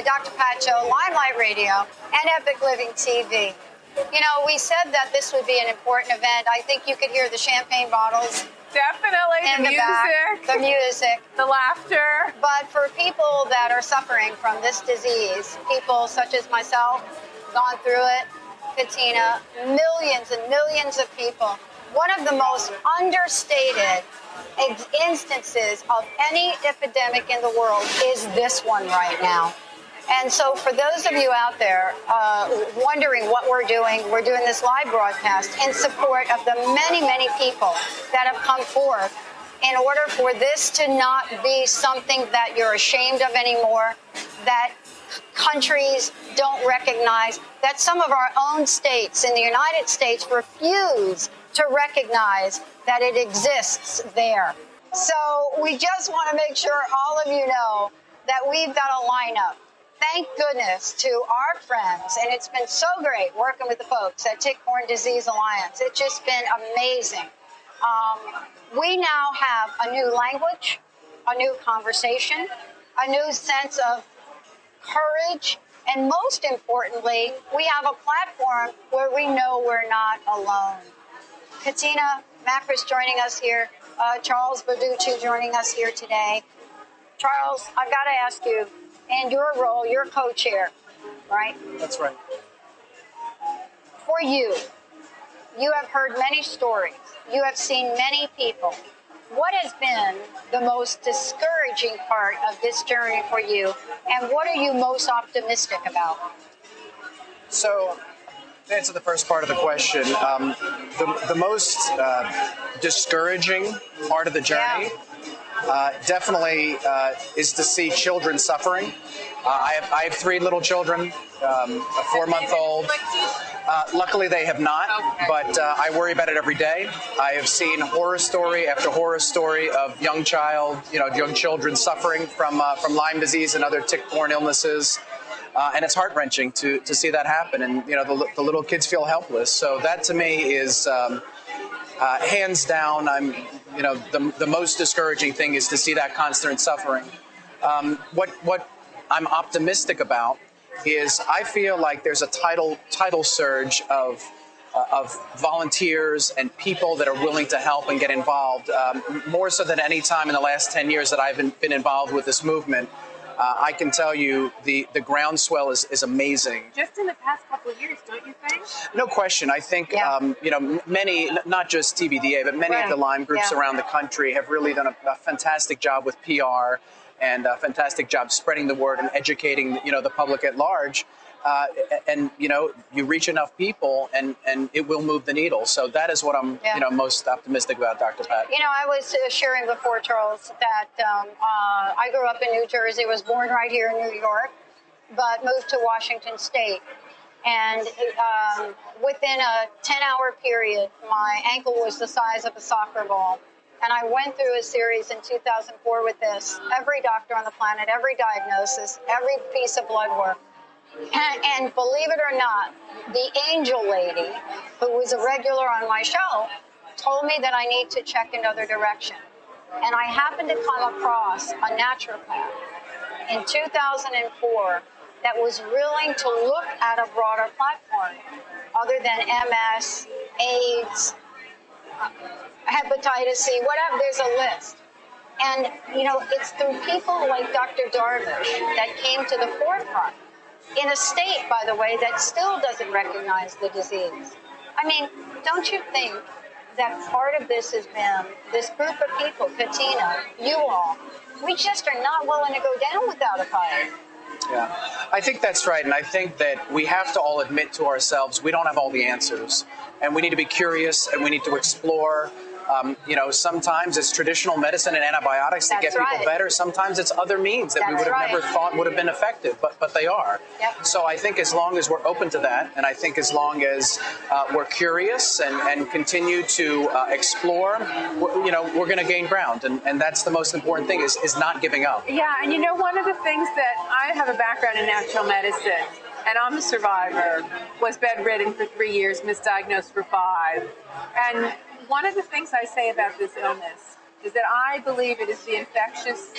the Dr. Pat Show, Lyme Light Radio, and Epic Living TV. You know, we said that this would be an important event. I think you could hear the champagne bottles. Definitely, In the music. back, the music. The laughter. But for people that are suffering from this disease, people such as myself, gone through it, Katina, millions and millions of people, one of the most understated instances of any epidemic in the world is this one right now. And so for those of you out there wondering what we're doing this live broadcast in support of the many, many people that have come forth in order for this to not be something that you're ashamed of anymore, that countries don't recognize, that some of our own states in the United States refuse to recognize that it exists there. So we just want to make sure all of you know that we've got a lineup. Thank goodness to our friends, and it's been so great working with the folks at Tick-Borne Disease Alliance. It's just been amazing. We now have a new language, a new conversation, a new sense of courage, and most importantly, we have a platform where we know we're not alone. Katina Makris joining us here, Charles Balducci joining us here today. Charles, I've got to ask you, in your role, you're co-chair, right? That's right. For you, you have heard many stories. You have seen many people. What has been the most discouraging part of this journey for you, and what are you most optimistic about? So, to answer the first part of the question, the most discouraging part of the journey definitely is to see children suffering. I have 3 little children, a 4-month-old. Luckily, they have not, but I worry about it every day. I have seen horror story after horror story of young children suffering from Lyme disease and other tick-borne illnesses. And it's heart-wrenching to see that happen. And, the little kids feel helpless. So that, to me, is hands down, the most discouraging thing is to see that constant suffering. What I'm optimistic about is I feel like there's a tidal surge of volunteers and people that are willing to help and get involved, more so than any time in the last 10 years that I've been involved with this movement. I can tell you the groundswell is amazing. Just in the past couple of years, don't you think? No question. I think, many, not just TBDA, but many of the Lyme groups around the country have really done a fantastic job with PR and a fantastic job spreading the word and educating, the public at large. And you reach enough people and it will move the needle. So that is what I'm, most optimistic about, Dr. Pat. I was sharing before, Charles, that I grew up in New Jersey, was born right here in New York, but moved to Washington State. And within a 10-hour period, my ankle was the size of a soccer ball. And I went through a series in 2004 with this. Every doctor on the planet, every diagnosis, every piece of blood work. And believe it or not, the angel lady, who was a regular on my show, told me that I need to check another direction. And I happened to come across a naturopath in 2004 that was willing to look at a broader platform other than MS, AIDS, hepatitis C, whatever, there's a list. And, it's through people like Dr. Darvish that came to the forefront in a state, by the way, that still doesn't recognize the disease. I mean, don't you think that part of this has been this group of people, Katina, you all, we just are not willing to go down without a fight. Yeah, I think that's right. And I think that we have to all admit to ourselves we don't have all the answers. And we need to be curious and we need to explore. Sometimes it's traditional medicine and antibiotics that get people better. Sometimes it's other means that we would have never thought would have been effective, but they are. Yep. So I think as long as we're open to that, and I think as long as we're curious and continue to explore, we're going to gain ground. And that's the most important thing is not giving up. Yeah, and one of the things that I have a background in natural medicine, and I'm a survivor, was bedridden for 3 years, misdiagnosed for 5. And one of the things I say about this illness is that I believe it is the infectious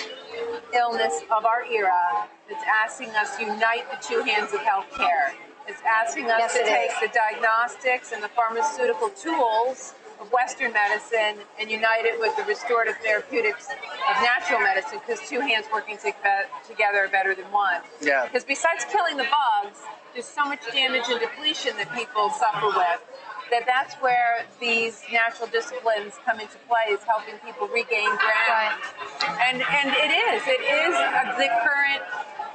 illness of our era. It's asking us to unite the two hands of healthcare. It's asking us to take the diagnostics and the pharmaceutical tools of Western medicine and unite it with the restorative therapeutics of natural medicine, because two hands working together are better than one. Yeah. Because besides killing the bugs, there's so much damage and depletion that people suffer with, that's where these natural disciplines come into play, is helping people regain ground. Right. And it is the current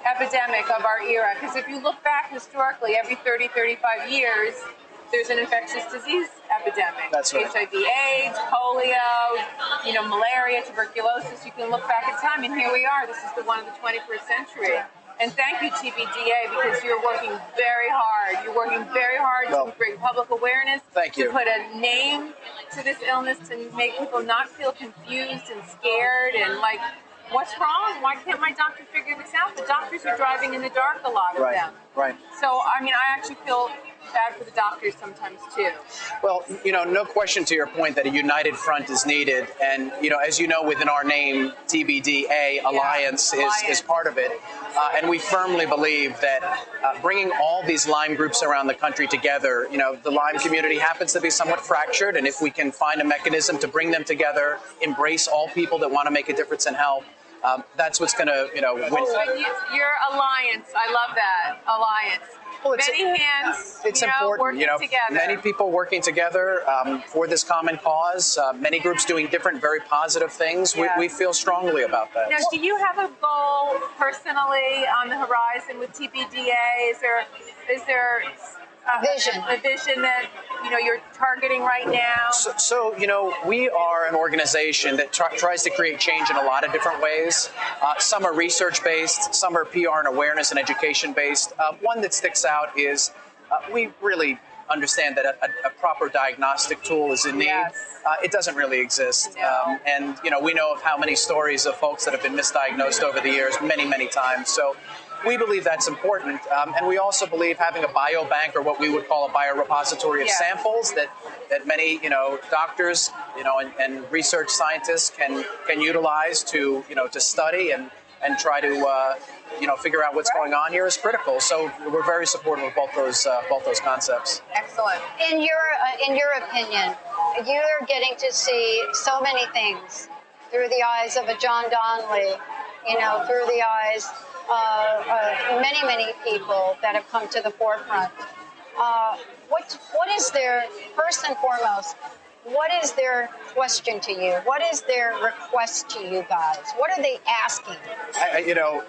epidemic of our era, because if you look back historically, every 30, 35 years, there's an infectious disease epidemic. That's right. HIV/AIDS, polio, malaria, tuberculosis. You can look back in time, and here we are. This is the one of the 21st century. And thank you, TBDA, because you're working very hard. You're working very hard to bring public awareness. Thank you. To put a name to this illness, to make people not feel confused and scared and like, what's wrong? Why can't my doctor figure this out? The doctors are driving in the dark, a lot of them. Right. So, I actually feel bad for the doctors sometimes too. Well, no question to your point that a united front is needed. And, as you know, within our name, TBDA Alliance is part of it. And we firmly believe that bringing all these Lyme groups around the country together, the Lyme community happens to be somewhat fractured. And if we can find a mechanism to bring them together, embrace all people that want to make a difference and help, that's what's going to, win. So your alliance, I love that, alliance. Well, many hands, it's important, working together. Many people working together for this common cause, many groups doing different, very positive things. Yes. We feel strongly about that. Now, do you have a goal personally on the horizon with TBDA? Is there a vision that you're targeting right now? So we are an organization that tries to create change in a lot of different ways. Some are research-based, some are PR and awareness and education-based. One that sticks out is we really understand that a proper diagnostic tool is in need. Yes. It doesn't really exist. No. And we know of how many stories of folks that have been misdiagnosed over the years, many, many times. So we believe that's important, and we also believe having a biobank, or what we would call a biorepository of samples that many doctors and research scientists can utilize to to study and try to figure out what's going on here is critical. So we're very supportive of both those concepts. Excellent. In your opinion, you're getting to see so many things through the eyes of a John Donnelly, through the eyes many, many people that have come to the forefront. What is their, first and foremost, what is their question to you? What is their request to you guys? What are they asking?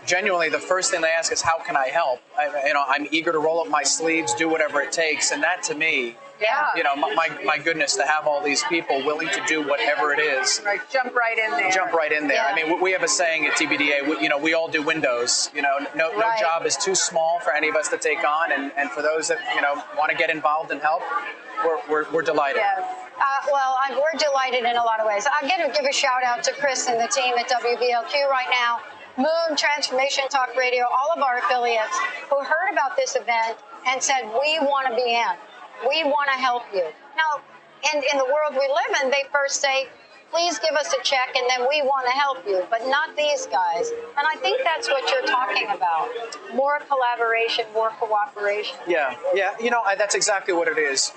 Genuinely, the first thing they ask is, how can I help? I'm eager to roll up my sleeves, do whatever it takes. And that, to me, my goodness, to have all these people willing to do whatever it is. Right, jump right in there. Yeah. We have a saying at TBDA, we all do windows. No job is too small for any of us to take on. And for those that, want to get involved and help, we're delighted. Yes. We're delighted in a lot of ways. I'm going to give a shout out to Chris and the team at WBLQ right now, Moon, Transformation Talk Radio, all of our affiliates who heard about this event and said, we want to be in. We want to help you. Now, in the world we live in, they first say, please give us a check and then we want to help you, but not these guys. And I think that's what you're talking about. More collaboration, more cooperation. Yeah. That's exactly what it is.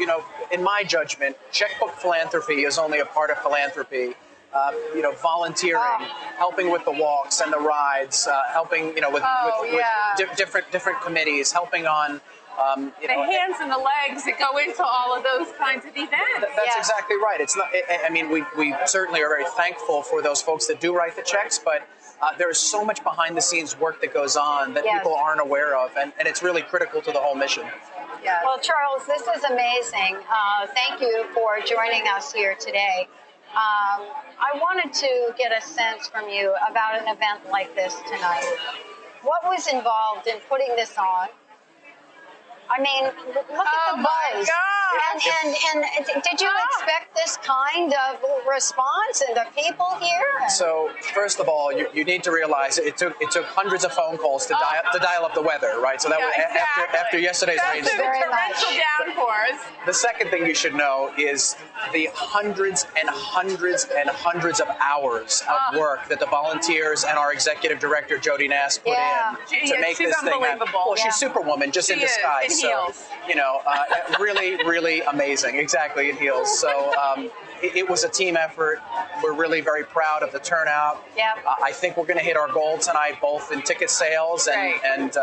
In my judgment, checkbook philanthropy is only a part of philanthropy. Volunteering, helping with the walks and the rides, helping, with different committees, helping on the hands and the legs that go into all of those kinds of events. That's exactly right. It's not. We certainly are very thankful for those folks that do write the checks, but there is so much behind the scenes work that goes on that people aren't aware of, and it's really critical to the whole mission. Yes. Well, Charles, this is amazing. Thank you for joining us here today. I wanted to get a sense from you about an event like this tonight. What was involved in putting this on? Look at the buzz. And did you expect this kind of response in the people here? So first of all, you need to realize it took hundreds of phone calls to dial up the weather, right? So that was after yesterday's rain. Torrential downpours. The second thing you should know is the hundreds and hundreds and hundreds of hours of work that the volunteers and our executive director Jody Nass put in to make this thing happen. Well, she's Superwoman just in disguise. In so heels. really, really amazing. Exactly, in heels. So it was a team effort. We're really very proud of the turnout. Yep. I think we're going to hit our goal tonight, both in ticket sales and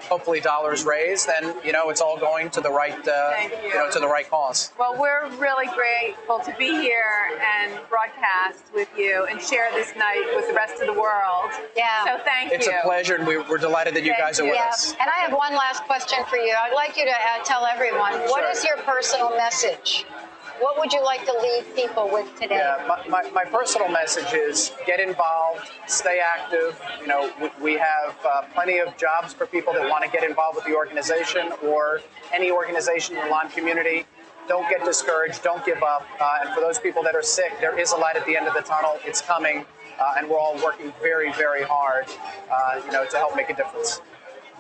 hopefully dollars raised. And it's all going to the right to the right cause. Well, we're really grateful to be here and broadcast with you and share this night with the rest of the world. Yeah. So thank you. It's a pleasure, and we're delighted that you guys are with us. And I have one last question for you. I'd like you to tell everyone, what is your personal message? What would you like to leave people with today? Yeah, my personal message is get involved, stay active. We have plenty of jobs for people that want to get involved with the organization or any organization in the Lyme community. Don't get discouraged. Don't give up. And for those people that are sick, there is a light at the end of the tunnel. It's coming, and we're all working very, very hard, to help make a difference.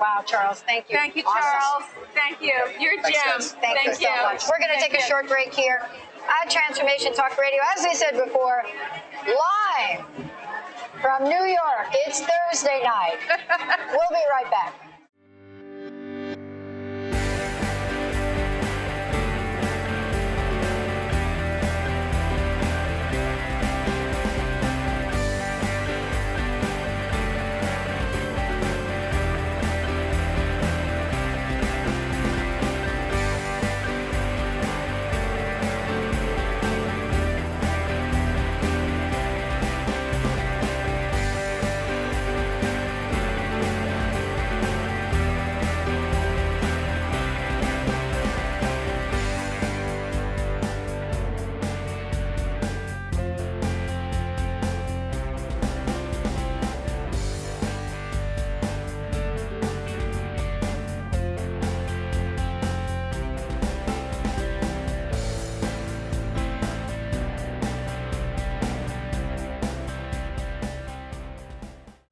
Wow, Charles, thank you. Thank you, Charles. Thank you. You're a gem. Thank you so much. We're going to take a short break here at Transformation Talk Radio. As we said before, live from New York. It's Thursday night. We'll be right back.